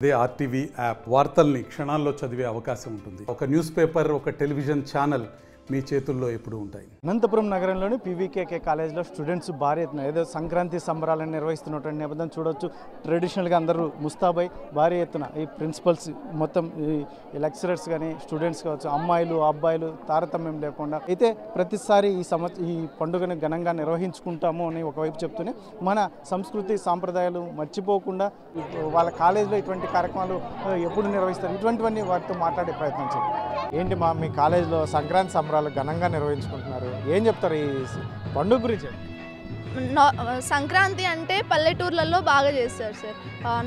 అదే RTV app వార్తల్ని క్షణాల్లో చదివే అవకాశం ఉంటుంది. ఒక న్యూస్ పేపర్, ఒక టెలివిజన్ ఛానల్ మీ చేతుల్లో ఎప్పుడూ ఉంటాయి. అనంతపురం నగరంలోని పీవీకేకే కాలేజ్లో స్టూడెంట్స్ భారీ ఎత్తున ఏదో సంక్రాంతి సంబరాలను నిర్వహిస్తున్నటువంటి నేపథ్యం చూడొచ్చు. ట్రెడిషనల్గా అందరూ ముస్తాబై భారీ ఎత్తున ఈ ప్రిన్సిపల్స్ మొత్తం ఈ లెక్చరర్స్ కానీ స్టూడెంట్స్ కావచ్చు, అమ్మాయిలు అబ్బాయిలు తారతమ్యం లేకుండా అయితే ప్రతిసారి ఈ పండుగను ఘనంగా నిర్వహించుకుంటాము అని ఒకవైపు చెప్తూనే మన సంస్కృతి సాంప్రదాయాలు మర్చిపోకుండా వాళ్ళ కాలేజీలో ఇటువంటి కార్యక్రమాలు ఎప్పుడు నిర్వహిస్తారు, ఇటువంటివన్నీ వాటితో మాట్లాడే ప్రయత్నం చేయండి. ఏంటి మీ కాలేజీలో సంక్రాంతి సంబరాలు ఘనంగా నిర్వహించుకుంటున్నారు, ఏం చెప్తారు ఈ పండుగ గురించి? సంక్రాంతి అంటే పల్లెటూర్లలో బాగా చేస్తారు సార్.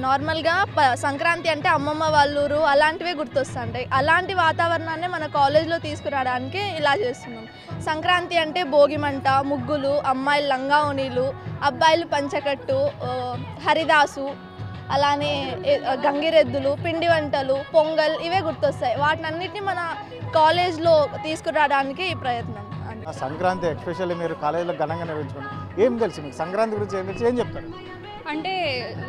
నార్మల్గా సంక్రాంతి అంటే అమ్మమ్మ వాళ్ళూరు అలాంటివే గుర్తొస్తుంటాయి. అలాంటి వాతావరణాన్ని మన కాలేజ్లో తీసుకురావడానికి ఇలా చేస్తున్నాం. సంక్రాంతి అంటే భోగిమంట, ముగ్గులు, అమ్మాయిలు లంగా ఓణీలు, అబ్బాయిలు పంచకట్టు, హరిదాసు, అలానే గంగిరెద్దులు, పిండి వంటలు, పొంగల్ ఇవే గుర్తొస్తాయి. వాటినన్నిటిని మన కాలేజ్లో తీసుకురావడానికి ఈ ప్రయత్నం. సంక్రాంతి ఎస్పెషల్లీ మీరు కాలేజీలో ఘనంగా నిర్వహించుకుంటారు, ఏం తెలుసు మీకు సంక్రాంతి గురించి ఏం తెలుసు, ఏం చెప్తారు? అంటే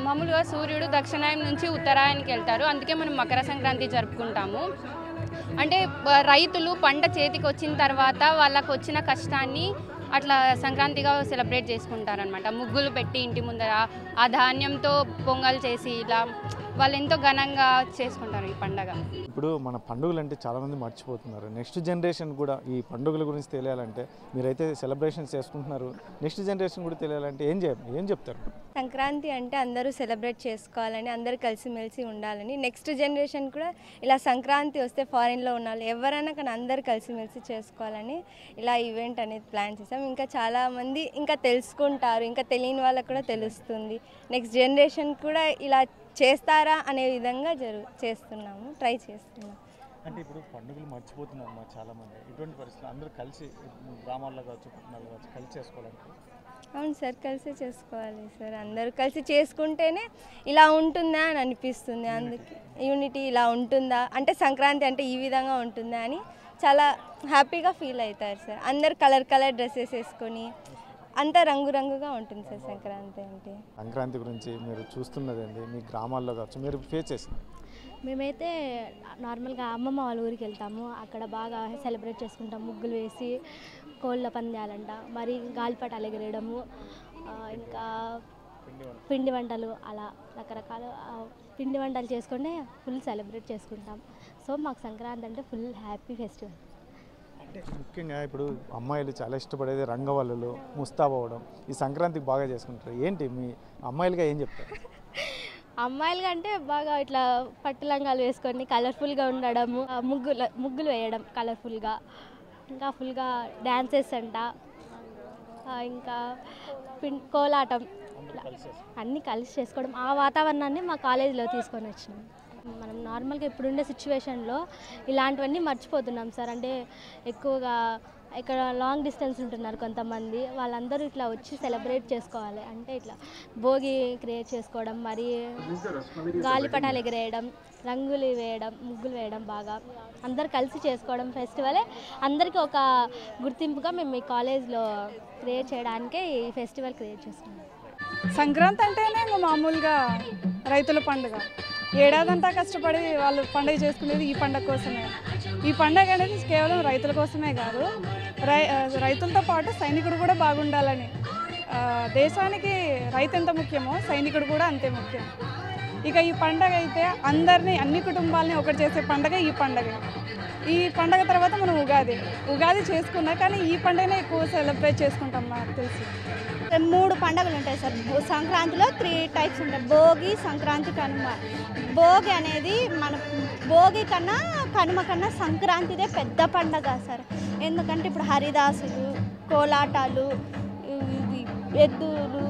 మామూలుగా సూర్యుడు దక్షిణాయం నుంచి ఉత్తరాయణకి వెళ్తారు, అందుకే మనం మకర సంక్రాంతి జరుపుకుంటాము. అంటే రైతులు పంట చేతికి వచ్చిన తర్వాత వాళ్ళకు వచ్చిన కష్టాన్ని అట్లా సంక్రాంతిగా సెలబ్రేట్ చేసుకుంటారనమాట. ముగ్గులు పెట్టి ఇంటి ముందర ఆ ధాన్యంతో పొంగల్ చేసి ఇలా వాళ్ళు ఎంతో ఘనంగా చేసుకుంటారు ఈ పండగ. ఇప్పుడు మన పండుగలు అంటే చాలామంది మర్చిపోతున్నారు. నెక్స్ట్ జనరేషన్ కూడా ఈ పండుగల గురించి తెలియాలంటే మీరైతే సెలబ్రేషన్స్ చేసుకుంటున్నారు, నెక్స్ట్ జనరేషన్ కూడా తెలియాలంటే ఏం చెప్తారు? సంక్రాంతి అంటే అందరూ సెలబ్రేట్ చేసుకోవాలని, అందరూ కలిసిమెలిసి ఉండాలని, నెక్స్ట్ జనరేషన్ కూడా ఇలా సంక్రాంతి వస్తే ఫారిన్లో ఉన్న వాళ్ళు ఎవరైనా కానీ అందరూ కలిసిమెలిసి చేసుకోవాలని ఇలా ఈవెంట్ అనేది ప్లాన్ చేసాం. ఇంకా చాలామంది ఇంకా తెలుసుకుంటారు, ఇంకా తెలియని వాళ్ళకు కూడా తెలుస్తుంది. నెక్స్ట్ జనరేషన్ కూడా ఇలా చేస్తారా అనే విధంగా చేస్తున్నాము, ట్రై చేస్తున్నాము. అంటే ఇప్పుడు పండుగలు మర్చిపోతున్నారు మా చాలామంది, ఇటువంటి పరిస్థితులు అందరూ కలిసి గ్రామాల్లో కావచ్చు పట్టణాల్లో కావచ్చు కలిసి చేసుకోవాలంటే? అవును సార్, కలిసి చేసుకోవాలి సార్. అందరూ కలిసి చేసుకుంటేనే ఇలా ఉంటుందా అని అనిపిస్తుంది. అందుకే యూనిటీ ఇలా ఉంటుందా అంటే సంక్రాంతి అంటే ఈ విధంగా ఉంటుందా అని చాలా హ్యాపీగా ఫీల్ అవుతారు సార్. అందరు కలర్ డ్రెస్సెస్ వేసుకొని అంతా రంగురంగుగా ఉంటుంది సార్ సంక్రాంతి అంటే. సంక్రాంతి గురించి మీరు చూస్తున్నది ఏంటి మీ గ్రామాల్లో కావచ్చు, మీరు ఫేస్ చేసింది? మేమైతే నార్మల్గా అమ్మమ్మ వాళ్ళ ఊరికి వెళ్తాము, అక్కడ బాగా సెలబ్రేట్ చేసుకుంటాం. ముగ్గులు వేసి కోళ్ళ పందాలంట, మరి గాలిపటాలు ఎగరేయడము, ఇంకా పిండి వంటలు, అలా రకరకాల పిండి వంటలు చేసుకుంటే ఫుల్ సెలబ్రేట్ చేసుకుంటాం. సో మాకు సంక్రాంతి అంటే ఫుల్ హ్యాపీ ఫెస్టివల్. అంటే ముఖ్యంగా ఇప్పుడు అమ్మాయిలు చాలా ఇష్టపడేది రంగవల్లులు, ముస్తాబ్ అవ్వడం, ఈ సంక్రాంతికి బాగా చేసుకుంటారు. ఏంటి మీ అమ్మాయిలుగా ఏం చెప్తారు? అమ్మాయిలుగా అంటే బాగా ఇట్లా పట్టు లంగాలు వేసుకొని కలర్ఫుల్గా ఉండడము, ముగ్గులు వేయడం కలర్ఫుల్గా, ఇంకా ఫుల్గా డ్యాన్సెస్ అంట, ఇంకా కోలాటం, అన్నీ కలిసి చేసుకోవడం. ఆ వాతావరణాన్ని మా కాలేజీలో తీసుకొని వచ్చినాం. మనం నార్మల్గా ఇప్పుడుండే సిచ్యువేషన్లో ఇలాంటివన్నీ మర్చిపోతున్నాం సార్. అంటే ఎక్కువగా ఇక్కడ లాంగ్ డిస్టెన్స్ ఉంటున్నారు కొంతమంది, వాళ్ళందరూ ఇట్లా వచ్చి సెలబ్రేట్ చేసుకోవాలి. అంటే ఇట్లా భోగి క్రియేట్ చేసుకోవడం, మరి గాలిపటాలు ఎగరేయడం, రంగులు వేయడం, ముగ్గులు వేయడం, బాగా అందరు కలిసి చేసుకోవడం ఫెస్టివలే అందరికీ ఒక గుర్తింపుగా మేము ఈ కాలేజ్లో క్రియేట్ చేయడానికే ఈ ఫెస్టివల్ క్రియేట్ చేస్తున్నాం. సంక్రాంతి అంటేనే మామూలుగా రైతుల పండుగ. ఏడాదంతా కష్టపడి వాళ్ళు పండుగ చేసుకునేది ఈ పండుగ కోసమే. ఈ పండుగ అనేది కేవలం రైతుల కోసమే కాదు, రైతులతో పాటు సైనికుడు కూడా బాగుండాలని. దేశానికి రైతు ఎంత ముఖ్యమో సైనికుడు కూడా అంతే ముఖ్యం. ఇక ఈ పండుగ అయితే అన్ని కుటుంబాలని ఒకటి చేసే పండుగ ఈ పండుగ. ఈ పండుగ తర్వాత మనం ఉగాది చేసుకున్నా, కానీ ఈ పండుగనే ఎక్కువ సెలబ్రేట్ చేసుకుంటాం నాకు తెలిసి. 3 పండుగలు ఉంటాయి సార్. సంక్రాంతిలో 3 టైప్స్ ఉంటాయి: భోగి, సంక్రాంతి, కనుమ. భోగి అనేది మన భోగి కన్నా కనుమ కన్నా సంక్రాంతిదే పెద్ద పండగ సార్. ఎందుకంటే ఇప్పుడు హరిదాసులు, కోలాటాలు, ఎద్దులు,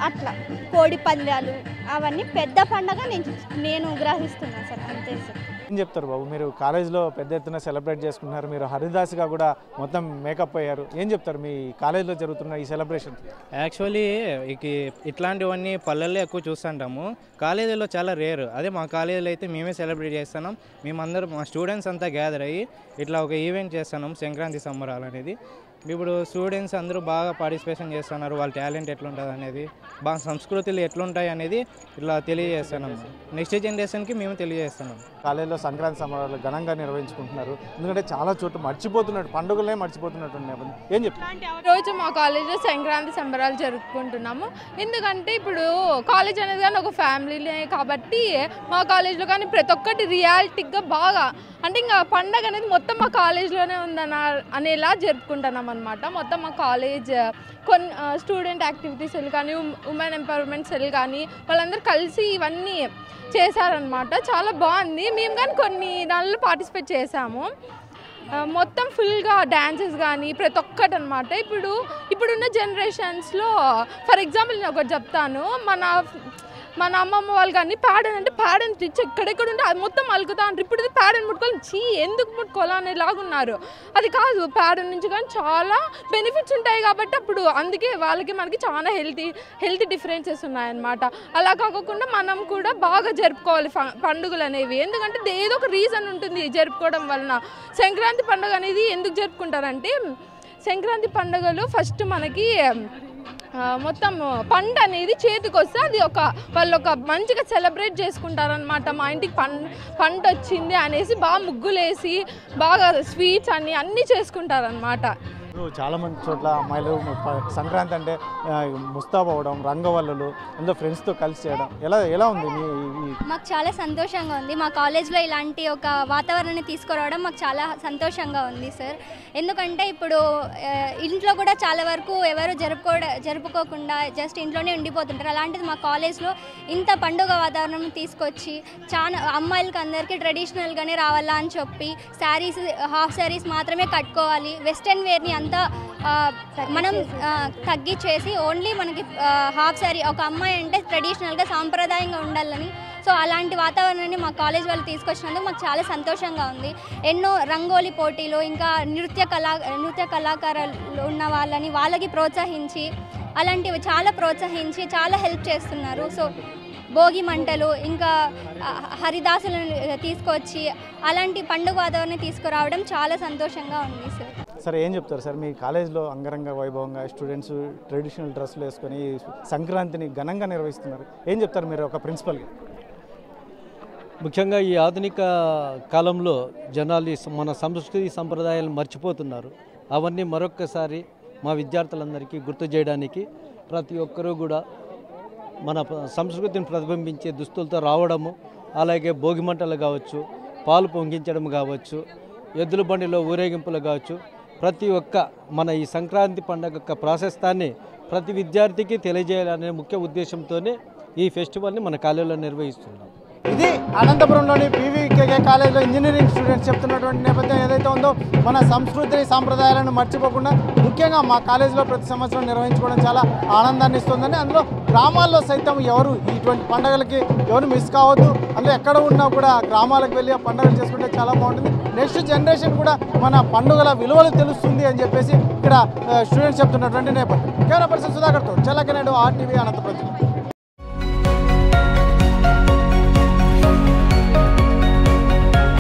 అట్లా కోడి పందాలు, అవన్నీ పెద్ద పండగ నేను గ్రహిస్తున్నాను సార్, అంతే సార్. ఏం చెప్తారు బాబు, మీరు కాలేజ్లో పెద్ద ఎత్తున సెలబ్రేట్ చేసుకున్నారు, మీరు హరిదాస్గా కూడా మొత్తం మేకప్ అయ్యారు, ఏం చెప్తారు మీ కాలేజ్లో జరుగుతున్న ఈ సెలబ్రేషన్? యాక్చువల్లీ ఇట్లాంటివన్నీ పల్లెల్లో ఎక్కువ చూస్తుంటాము, కాలేజీలో చాలా రేర్. అదే మా కాలేజీలో అయితే మేమే సెలబ్రేట్ చేస్తున్నాం. మేమందరం మా స్టూడెంట్స్ అంతా గ్యాదర్ అయ్యి ఇట్లా ఒక ఈవెంట్ చేస్తున్నాం, సంక్రాంతి సంబరాలు అనేది. ఇప్పుడు స్టూడెంట్స్ అందరూ బాగా పార్టిసిపేషన్ చేస్తున్నారు, వాళ్ళ టాలెంట్ ఎట్లుంటుంది అనేది, బాగా సంస్కృతులు ఎట్లుంటాయి అనేది ఇట్లా తెలియజేస్తున్నాం. నెక్స్ట్ జనరేషన్కి మేము తెలియజేస్తున్నాం. కాలేజీలో సంక్రాంతి సంబరాలు ఘనంగా నిర్వహించుకుంటున్నారు. ఎందుకంటే చాలా చోట్ల మర్చిపోతున్నట్టు పండుగలనే మర్చిపోతున్నట్టు నేపథ్యం ఏం చెప్తారు? రోజు మా కాలేజీలో సంక్రాంతి సంబరాలు జరుపుకుంటున్నాము. ఎందుకంటే ఇప్పుడు కాలేజ్ అనేది కానీ ఒక ఫ్యామిలీనే కాబట్టి మా కాలేజీలో కానీ ప్రతి ఒక్కటి రియాలిటీగా బాగా అంటే ఇంకా పండగ అనేది మొత్తం మా కాలేజ్లోనే ఉందన్న అనేలా జరుపుకుంటున్నాం అనమాట. మొత్తం మా కాలేజ్ కొన్ని స్టూడెంట్ యాక్టివిటీస్ సెల్ కానీ ఉమెన్ ఎంపవర్మెంట్ సెల్ కానీ వాళ్ళందరూ కలిసి ఇవన్నీ చేశారనమాట. చాలా బాగుంది. మేము కానీ కొన్ని దానిలో పార్టిసిపేట్ చేసాము. మొత్తం ఫుల్గా డ్యాన్సెస్ కానీ ప్రతి ఒక్కటి అనమాట. ఇప్పుడున్న జనరేషన్స్లో ఫర్ ఎగ్జాంపుల్ నేను ఒకటి చెప్తాను. మన అమ్మమ్మ వాళ్ళు కానీ ప్యాడని తెచ్చి ఎక్కడెక్కడ ఉంటే అది మొత్తం అలుకుతా అంటారు. ఇప్పుడు ఇది ప్యాడని ముట్టుకోవాలి, ఎందుకు ముట్టుకోవాలి అనేలాగా ఉన్నారు. అది కాదు, ప్యాడ నుంచి కానీ చాలా బెనిఫిట్స్ ఉంటాయి కాబట్టి అప్పుడు అందుకే వాళ్ళకి మనకి చాలా హెల్తీ డిఫరెన్సెస్ ఉన్నాయన్నమాట. అలా కాకుండా మనం కూడా బాగా జరుపుకోవాలి పండుగలు అనేవి. ఎందుకంటే ఏదో ఒక రీజన్ ఉంటుంది జరుపుకోవడం వలన. సంక్రాంతి పండుగ అనేది ఎందుకు జరుపుకుంటారంటే సంక్రాంతి పండుగలు ఫస్ట్ మనకి మొత్తం పంట అనేది చేతికి వస్తే అది వాళ్ళు ఒక మంచిగా సెలబ్రేట్ చేసుకుంటారనమాట. మా ఇంటికి పంట వచ్చింది అనేసి బాగా ముగ్గులేసి బాగా స్వీట్స్ అన్నీ చేసుకుంటారనమాట. చాలా మంది చోట్ల అమ్మాయిలు సంక్రాంతి అంటే ముస్తాబ్ అవ్వడం, రంగవల్లులు అందరూ ఫ్రెండ్స్తో కలిసి చేయడం ఎలా ఉంది? మాకు చాలా సంతోషంగా ఉంది. మా కాలేజ్లో ఇలాంటి ఒక వాతావరణాన్ని తీసుకురావడం మాకు చాలా సంతోషంగా ఉంది సార్. ఎందుకంటే ఇప్పుడు ఇంట్లో కూడా చాలా వరకు ఎవరు జరుపుకోకుండా జస్ట్ ఇంట్లోనే ఉండిపోతుంటారు. అలాంటిది మా కాలేజ్లో ఇంత పండుగ వాతావరణం తీసుకొచ్చి చాలా అమ్మాయిలకి అందరికీ ట్రెడిషనల్గానే రావాలా అని చెప్పి శారీస్, హాఫ్ శారీస్ మాత్రమే కట్టుకోవాలి, వెస్ట్రన్ వేర్ని అంతా మనం తగ్గించేసి ఓన్లీ మనకి హాఫ్ శారీ, ఒక అమ్మాయి అంటే ట్రెడిషనల్గా సాంప్రదాయంగా ఉండాలని సో అలాంటి వాతావరణాన్ని మా కాలేజ్ వాళ్ళు తీసుకొచ్చినందుకు మాకు చాలా సంతోషంగా ఉంది. ఎన్నో రంగోలీ పోటీలు, ఇంకా నృత్య కళాకారులు ఉన్న వాళ్ళకి ప్రోత్సహించి అలాంటివి చాలా హెల్ప్ చేస్తున్నారు. సో భోగి మంటలు, ఇంకా హరిదాసులను తీసుకొచ్చి అలాంటి పండుగ వాతావరణాన్ని తీసుకురావడం చాలా సంతోషంగా ఉంది సార్. సార్ ఏం చెప్తారు సార్? మీ కాలేజ్లో అంగరంగ వైభవంగా స్టూడెంట్స్ ట్రెడిషనల్ డ్రెస్సులు వేసుకొని సంక్రాంతిని ఘనంగా నిర్వహిస్తున్నారు. ఏం చెప్తారు మీరు ఒక ప్రిన్సిపల్గా? ముఖ్యంగా ఈ ఆధునిక కాలంలో జనాలు మన సంస్కృతి సంప్రదాయాలు మర్చిపోతున్నారు. అవన్నీ మరొక్కసారి మా విద్యార్థులందరికీ గుర్తు చేయడానికి ప్రతి ఒక్కరూ కూడా మన సంస్కృతిని ప్రతిబింబించే దుస్తులతో రావడము, అలాగే భోగిమంటలు కావచ్చు, పాలు పొంగించడం కావచ్చు, ఎద్దుల బండిలో ఊరేగింపులు కావచ్చు, ప్రతి ఒక్క మన ఈ సంక్రాంతి పండుగ యొక్క ప్రాశస్తాన్ని ప్రతి విద్యార్థికి తెలియజేయాలనే ముఖ్య ఉద్దేశంతోనే ఈ ఫెస్టివల్ని మన కాలేజీలో నిర్వహిస్తున్నాం. ఇది అనంతపురంలోని పీవీకేకే కాలేజ్లో ఇంజనీరింగ్ స్టూడెంట్స్ చెప్తున్నటువంటి నేపథ్యం ఏదైతే ఉందో, మన సంస్కృతి సాంప్రదాయాలను మర్చిపోకుండా ముఖ్యంగా మా కాలేజీలో ప్రతి సంవత్సరం నిర్వహించుకోవడం చాలా ఆనందాన్ని ఇస్తుందని, అందులో గ్రామాల్లో సైతం ఎవరు ఇటువంటి పండుగలకి ఎవరు మిస్ కావద్దు, అందులో ఎక్కడ ఉన్నా కూడా గ్రామాలకు వెళ్ళి ఆ పండుగలు చేసుకుంటే చాలా బాగుంటుంది. నెక్స్ట్ జనరేషన్ కూడా మన పండుగల విలువలు తెలుస్తుంది అని చెప్పేసి ఇక్కడ స్టూడెంట్స్ చెప్తున్నటువంటి నేపథ్యం. కెమెరా పర్సన్ సుధాకర్తో చల్లకనేడు RTV అనంతపురం.